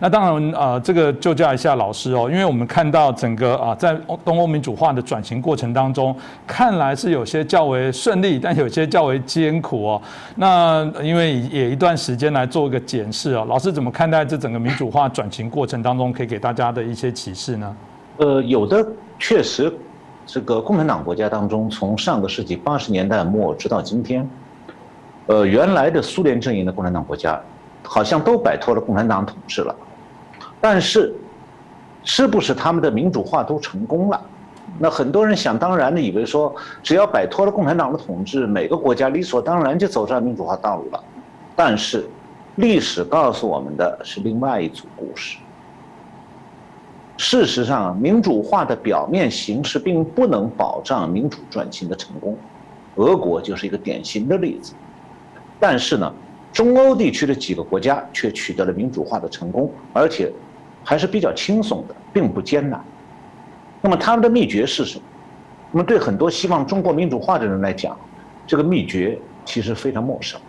那当然，这个就教一下老师哦，因为我们看到整个在东欧民主化的转型过程当中，看来是有些较为顺利，但有些较为艰苦哦。那因为也一段时间来做一个检视哦，老师怎么看待这整个民主化转型过程当中，可以给大家的一些启示呢？有的确实，这个共产党国家当中，从上个世纪80年代末直到今天，原来的苏联阵营的共产党国家，好像都摆脱了共产党统治了。但是，是不是他们的民主化都成功了？那很多人想当然的以为说，只要摆脱了共产党的统治，每个国家理所当然就走上民主化道路了。但是，历史告诉我们的是另外一组故事。事实上，民主化的表面形式并不能保障民主转型的成功，俄国就是一个典型的例子。但是呢，中欧地区的几个国家却取得了民主化的成功，而且还是比较轻松的，并不艰难。那么他们的秘诀是什么？那么对很多希望中国民主化的人来讲，这个秘诀其实非常陌生。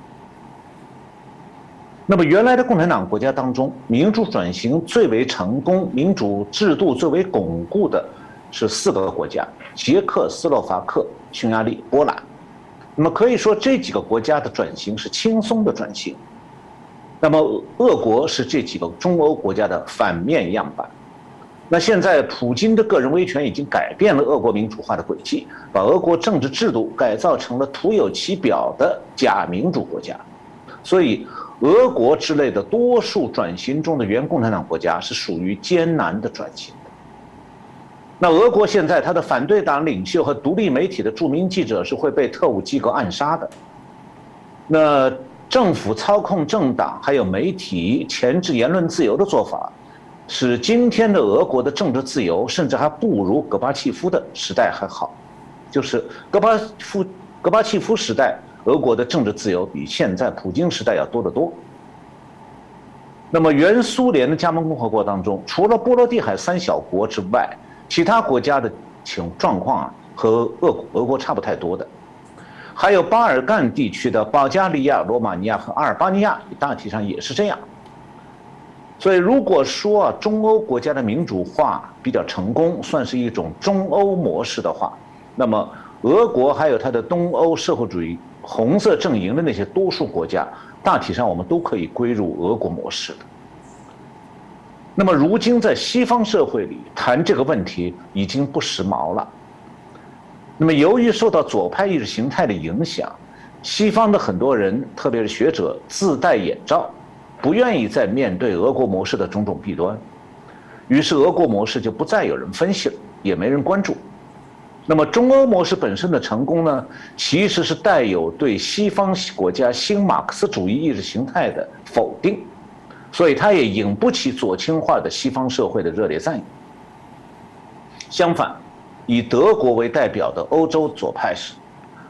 那么原来的共产党国家当中，民主转型最为成功、民主制度最为巩固的是4个国家：捷克斯洛伐克、匈牙利、波兰。那么可以说这几个国家的转型是轻松的转型。那么俄国是这几个中欧国家的反面样板。那现在普京的个人威权已经改变了俄国民主化的轨迹，把俄国政治制度改造成了徒有其表的假民主国家。所以俄国之类的多数转型中的原共产党国家是属于艰难的转型的。那俄国现在他的反对党领袖和独立媒体的著名记者是会被特务机构暗杀的。那政府操控政党还有媒体钳制言论自由的做法，使今天的俄国的政治自由甚至还不如戈巴契夫的时代还好。就是戈巴契夫时代，俄国的政治自由比现在普京时代要多得多。那么原苏联的加盟共和国当中，除了波罗的海3小国之外，其他国家的状况和俄国差不太多的。还有巴尔干地区的保加利亚、罗马尼亚和阿尔巴尼亚，大体上也是这样。所以如果说中欧国家的民主化比较成功，算是一种中欧模式的话，那么俄国还有它的东欧社会主义红色阵营的那些多数国家，大体上我们都可以归入俄国模式的。那么如今在西方社会里谈这个问题已经不时髦了。那么由于受到左派意识形态的影响，西方的很多人，特别是学者，自带眼罩，不愿意再面对俄国模式的种种弊端，于是俄国模式就不再有人分析了，也没人关注。那么中欧模式本身的成功呢，其实是带有对西方国家新马克思主义意识形态的否定，所以它也引不起左倾化的西方社会的热烈赞誉。相反，以德国为代表的欧洲左派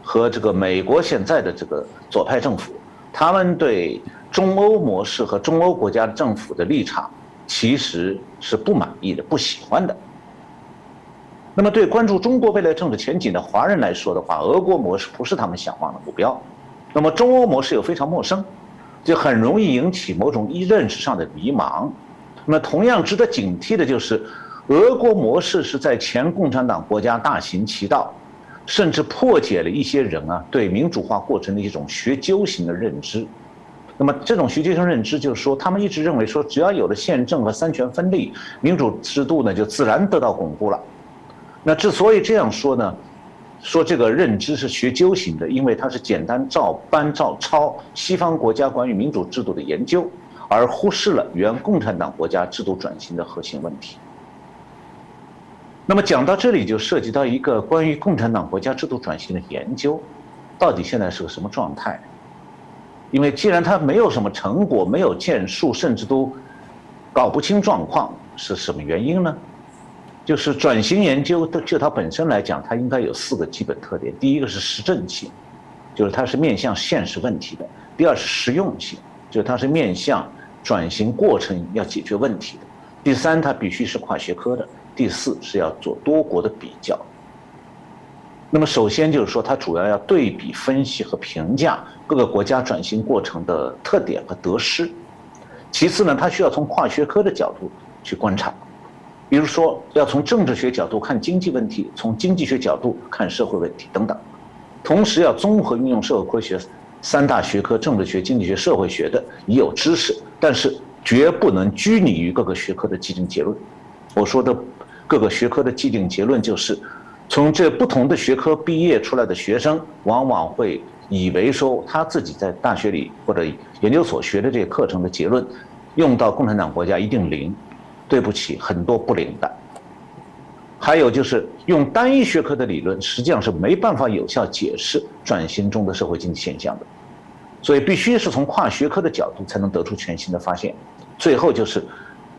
和这个美国现在的这个左派政府，他们对中欧模式和中欧国家政府的立场其实是不满意的、不喜欢的。那么对关注中国未来政治前景的华人来说的话，俄国模式不是他们想望的目标。那么中欧模式又非常陌生，就很容易引起某种认识上的迷茫。那么同样值得警惕的就是，俄国模式是在前共产党国家大行其道，甚至破解了一些人对民主化过程的一种学究型的认知。那么这种学究型认知就是说，他们一直认为说，只要有了宪政和三权分立，民主制度呢就自然得到巩固了。那之所以这样说呢，说这个认知是学究型的，因为它是简单照搬照抄西方国家关于民主制度的研究，而忽视了原共产党国家制度转型的核心问题。那么讲到这里，就涉及到一个关于共产党国家制度转型的研究，到底现在是个什么状态？因为既然它没有什么成果，没有建树，甚至都搞不清状况，是什么原因呢？就是转型研究就它本身来讲，它应该有4个基本特点。第一个是实证性，就是它是面向现实问题的；第二是实用性，就是它是面向转型过程要解决问题的；第三，它必须是跨学科的；第四是要做多国的比较。那么首先就是说，它主要要对比分析和评价各个国家转型过程的特点和得失，其次呢，他需要从跨学科的角度去观察，比如说要从政治学角度看经济问题，从经济学角度看社会问题等等，同时要综合运用社会科学三大学科政治学、经济学、社会学的已有知识，但是绝不能拘泥于各个学科的既定结论。我说的各个学科的既定结论，就是从这不同的学科毕业出来的学生，往往会以为说他自己在大学里或者研究所学的这些课程的结论，用到共产党国家一定灵。对不起，很多不灵的。还有就是用单一学科的理论，实际上是没办法有效解释转型中的社会经济现象的，所以必须是从跨学科的角度才能得出全新的发现。最后就是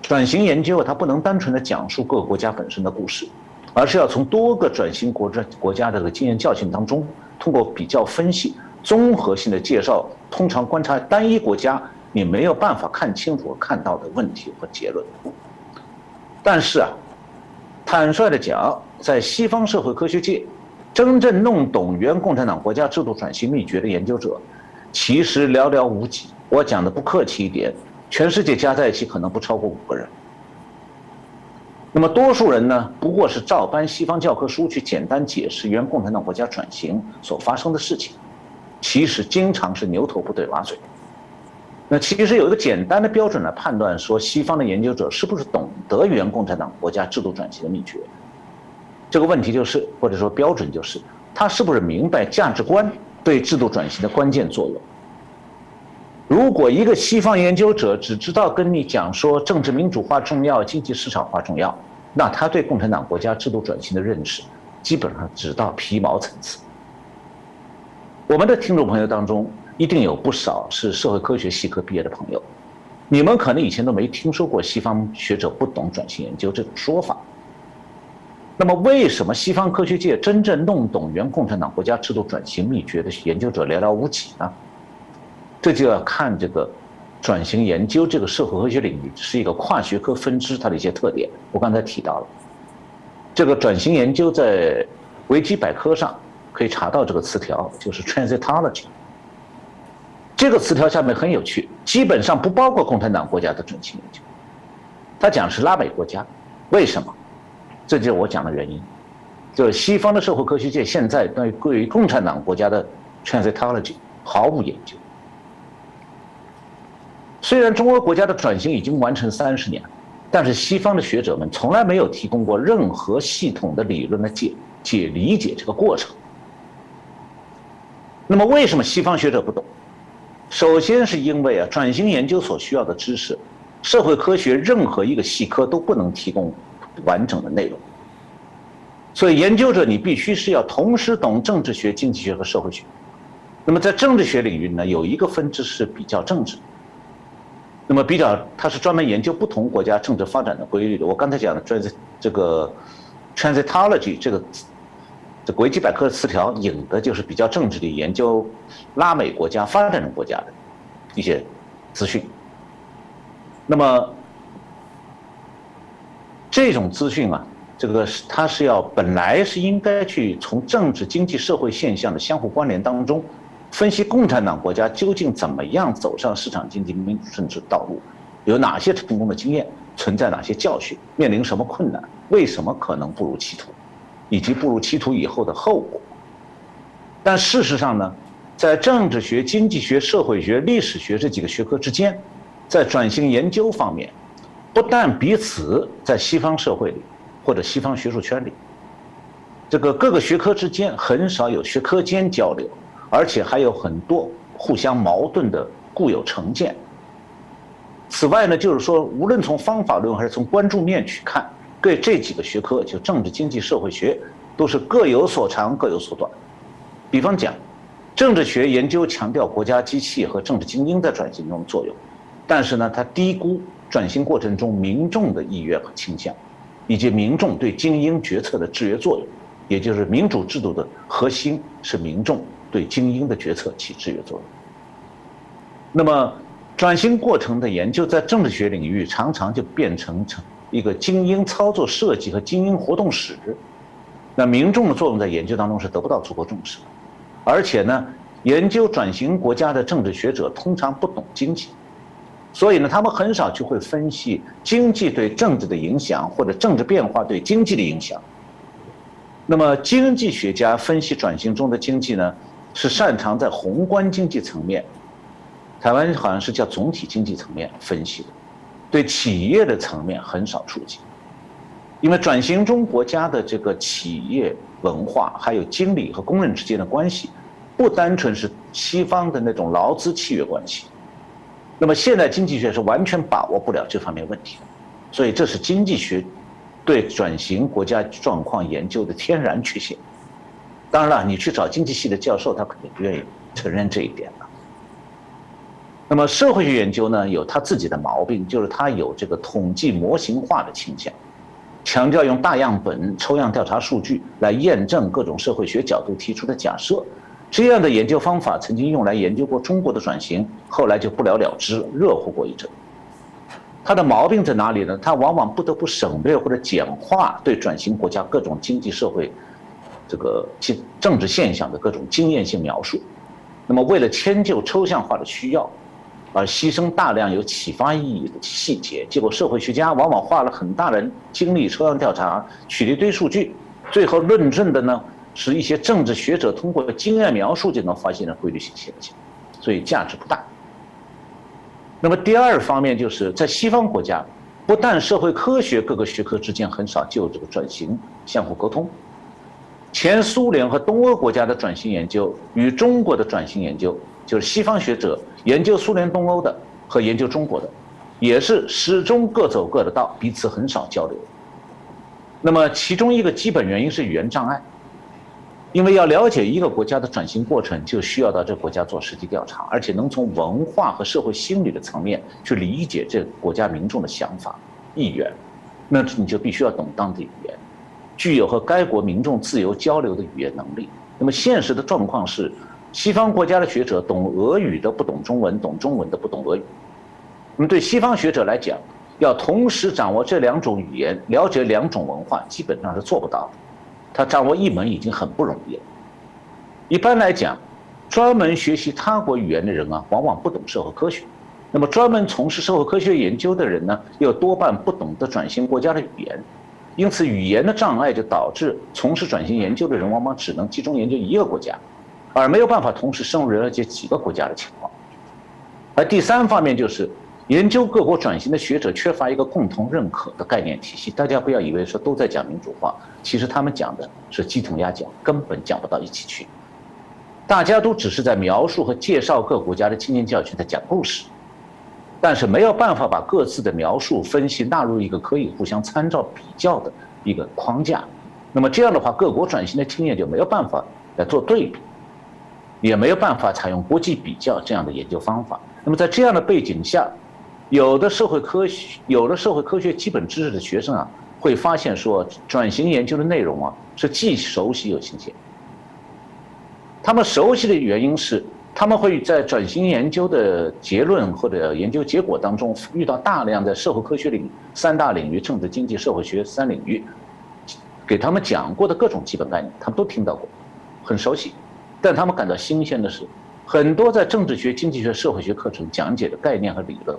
转型研究，它不能单纯的讲述各个国家本身的故事，而是要从多个转型国家的这个经验教训当中，通过比较分析、综合性的介绍，通常观察单一国家你没有办法看清楚和看到的问题和结论。但是啊，坦率的讲，在西方社会科学界，真正弄懂原共产党国家制度转型秘诀的研究者，其实寥寥无几。我讲的不客气一点，全世界加在一起可能不超过5个人。那么多数人呢，不过是照搬西方教科书去简单解释原共产党国家转型所发生的事情，其实经常是牛头不对马嘴。那其实有一个简单的标准来判断，说西方的研究者是不是懂得原共产党国家制度转型的秘诀。这个问题就是，或者说标准就是，他是不是明白价值观对制度转型的关键作用。如果一个西方研究者只知道跟你讲说政治民主化重要、经济市场化重要，那他对共产党国家制度转型的认识基本上只到皮毛层次。我们的听众朋友当中一定有不少是社会科学系科毕业的朋友，你们可能以前都没听说过西方学者不懂转型研究这种说法。那么为什么西方科学界真正弄懂原共产党国家制度转型秘诀的研究者寥寥无几呢？这就要看这个转型研究这个社会科学领域是一个跨学科分支，它的一些特点我刚才提到了。这个转型研究在维基百科上可以查到这个词条，就是 transitology。这个词条下面很有趣，基本上不包括共产党国家的转型研究，它讲是拉美国家。为什么？这就是我讲的原因，就是西方的社会科学界现在对于共产党国家的 transitology 毫无研究。虽然中国国家的转型已经完成30年，但是西方的学者们从来没有提供过任何系统的理论来理解这个过程。那么为什么西方学者不懂？首先是因为转型研究所需要的知识，社会科学任何一个系科都不能提供完整的内容。所以研究者你必须是要同时懂政治学、经济学和社会学。那么在政治学领域呢，有一个分支是比较政治。那么它是专门研究不同国家政治发展的规律的。我刚才讲的这个 transitology 这个维基百科的词条引的就是比较政治的研究拉美国家、发展中国家的一些资讯。那么这种资讯啊，它是本来是应该去从政治、经济、社会现象的相互关联当中，分析共产党国家究竟怎么样走上市场经济民主政治道路，有哪些成功的经验，存在哪些教训，面临什么困难，为什么可能步入歧途，以及步入歧途以后的后果。但事实上呢，在政治学、经济学、社会学、历史学这几个学科之间，在转型研究方面，不但彼此在西方社会里或者西方学术圈里，这个各个学科之间很少有学科间交流，而且还有很多互相矛盾的固有成见。此外呢，就是说，无论从方法论还是从关注面去看，对这几个学科，就政治、经济、社会学，都是各有所长、各有所短。比方讲，政治学研究强调国家机器和政治精英在转型中的作用，但是呢，它低估转型过程中民众的意愿和倾向，以及民众对精英决策的制约作用。也就是民主制度的核心是民众对精英的决策起制约作用。那么转型过程的研究在政治学领域常常就变成一个精英操作设计和精英活动史，那民众的作用在研究当中是得不到足够重视的。而且呢，研究转型国家的政治学者通常不懂经济，所以呢，他们很少就会分析经济对政治的影响，或者政治变化对经济的影响。那么，经济学家分析转型中的经济呢，是擅长在宏观经济层面，台湾好像是叫总体经济层面分析的，对企业的层面很少触及。因为转型中国家的这个企业文化，还有经理和工人之间的关系，不单纯是西方的那种劳资契约关系。那么现代经济学是完全把握不了这方面问题的，所以这是经济学对转型国家状况研究的天然缺陷。当然了，你去找经济系的教授，他肯定不愿意承认这一点了。那么社会学研究呢，有他自己的毛病，就是他有这个统计模型化的倾向，强调用大样本、抽样调查数据来验证各种社会学角度提出的假设。这样的研究方法曾经用来研究过中国的转型，后来就不了了之，热乎过一阵。它的毛病在哪里呢？它往往不得不省略或者简化对转型国家各种经济社会这个政治现象的各种经验性描述。那么为了迁就抽象化的需要，而牺牲大量有启发意义的细节，结果社会学家往往花了很大的精力抽样调查，取了一堆数据，最后论证的呢是一些政治学者通过经验描述就能发现的规律性现象，所以价值不大。那么第二方面就是在西方国家，不但社会科学各个学科之间很少就这个转型相互沟通，前苏联和东欧国家的转型研究与中国的转型研究，就是西方学者研究苏联东欧的和研究中国的，也是始终各走各的道，彼此很少交流。那么其中一个基本原因是语言障碍，因为要了解一个国家的转型过程，就需要到这个国家做实地调查，而且能从文化和社会心理的层面去理解这个国家民众的想法、意愿，那你就必须要懂当地语言，具有和该国民众自由交流的语言能力。那么现实的状况是，西方国家的学者懂俄语的不懂中文，懂中文的不懂俄语。那么对西方学者来讲，要同时掌握这两种语言，了解两种文化，基本上是做不到的。他掌握一门已经很不容易了。一般来讲，专门学习他国语言的人啊，往往不懂社会科学。那么专门从事社会科学研究的人呢，又多半不懂得转型国家的语言。因此，语言的障碍就导致从事转型研究的人往往只能集中研究一个国家，而没有办法同时深入了解几个国家的情况。而第三方面就是研究各国转型的学者缺乏一个共同认可的概念体系。大家不要以为说都在讲民主化，其实他们讲的是鸡同鸭讲，根本讲不到一起去。大家都只是在描述和介绍各国家的经验教训，在讲故事，但是没有办法把各自的描述分析纳入一个可以互相参照比较的一个框架。那么这样的话，各国转型的经验就没有办法来做对比，也没有办法采用国际比较这样的研究方法。那么在这样的背景下，有的社会科学基本知识的学生啊，会发现说转型研究的内容啊是既熟悉又新鲜。他们熟悉的原因是，他们会在转型研究的结论或者研究结果当中遇到大量的社会科学三大领域，政治、经济、社会学三领域，给他们讲过的各种基本概念，他们都听到过，很熟悉。但他们感到新鲜的是，很多在政治学、经济学、社会学课程讲解的概念和理论，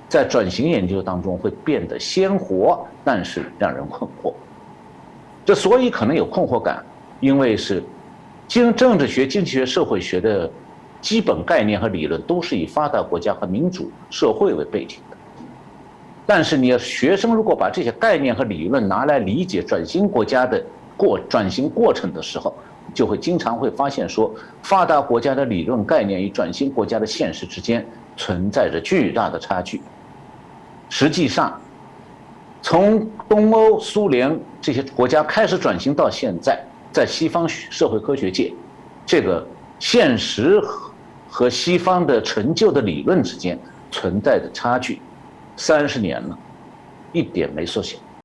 在转型研究当中会变得鲜活，但是让人困惑。这所以可能有困惑感，因为是政治学、经济学、社会学的基本概念和理论都是以发达国家和民主社会为背景的。但是学生如果把这些概念和理论拿来理解转型国家的转型过程的时候，就会经常会发现说，发达国家的理论概念与转型国家的现实之间存在着巨大的差距。实际上，从东欧、苏联这些国家开始转型到现在，在西方社会科学界，这个现实和西方的成就的理论之间存在的差距，30年了，一点没缩小。